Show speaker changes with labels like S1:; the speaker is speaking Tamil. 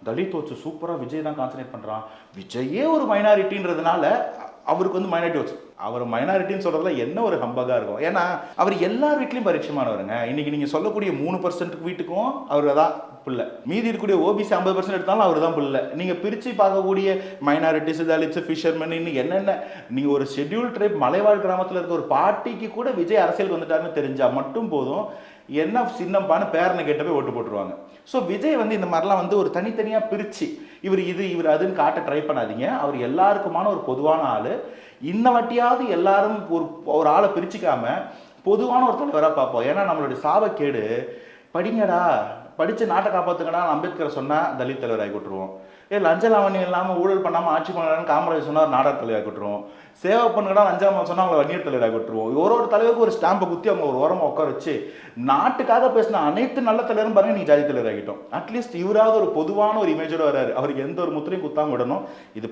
S1: தலித் ஓட்ஸ் சூப்பராக விஜய் தான் கான்சன்ட்ரேட் பண்ணுறான், விஜயே ஒரு மைனாரிட்டின்றதுனால அவருக்கு வந்து மைனாரிட்டி ஓட்ஸ். அவர் மைனாரிட்டின்னு சொல்கிறதுல என்ன ஒரு ஹம்பகாக இருக்கும். ஏன்னா அவர் எல்லார் வீட்லேயும் பரிட்சயமானவருங்க. இன்றைக்கி நீங்கள் சொல்லக்கூடிய 3% வீட்டுக்கும் அவர் தான் பிள்ளை. மீதி இருக்கக்கூடிய ஓபிசி 50% எடுத்தாலும் அவர் தான் பிள்ளை. நீங்கள் பிரித்து பார்க்கக்கூடிய மைனாரிட்டிஸ், தலித்ஸ், ஃபிஷர்மேன், இன்னும் என்னென்ன, நீங்கள் ஒரு ஷெட்யூல் ட்ரைப் மலைவாழ் கிராமத்தில் இருக்க ஒரு பாட்டிக்கு கூட விஜய் அரசியலுக்கு வந்துட்டாருன்னு தெரிஞ்சால் மட்டும் போதும், என்ன சின்னப்பான்னு பேரனை கேட்ட போய் ஓட்டு போட்டுருவாங்க. ஸோ விஜய் வந்து இந்த மாதிரிலாம் வந்து ஒரு தனித்தனியாக பிரித்து இவர் அதுன்னு காட்ட ட்ரை பண்ணாதீங்க. அவர் எல்லாருக்குமான ஒரு பொதுவான ஆள். இந்த வாட்டியாவது எல்லாரும் ஒரு ஆளை பிரிச்சுக்காம பொதுவான ஒரு தலைவராக பார்ப்போம். ஏன்னா நம்மளுடைய சாபக்கேடு, படிங்கடா, படித்து நாட்டை காப்பாற்றுங்கடா அம்பேத்கர் சொன்னால் தலித் தலைவராகி விட்டுருவோம். லஞ்ச லாவணியம் இல்லாமல் ஊழல் பண்ணாமல் ஆட்சி பண்ணலான்னு காமராஜர் சொன்னால் நாடார் தலைவராக விட்டுருவோம். சேவை பண்ணுங்கடா லஞ்சம் சொன்னால் அவங்களை வன்னியர் தலைவராக விட்டுருவோம். ஒரு தலைவருக்கு ஒரு ஸ்டாம்பை குத்தி அவங்க ஒரு ஓரமாக உட்கார வச்சு நாட்டுக்காக பேசின அனைத்து நல்ல தலைவரும் பாருங்க நீ ஜாதி தலைவராகிட்டோம். அட்லீஸ்ட் இவராவது ஒரு பொதுவான ஒரு இமேஜோட வராரு. அவருக்கு எந்த ஒரு முத்திரையும் குத்தாம விடணும். இது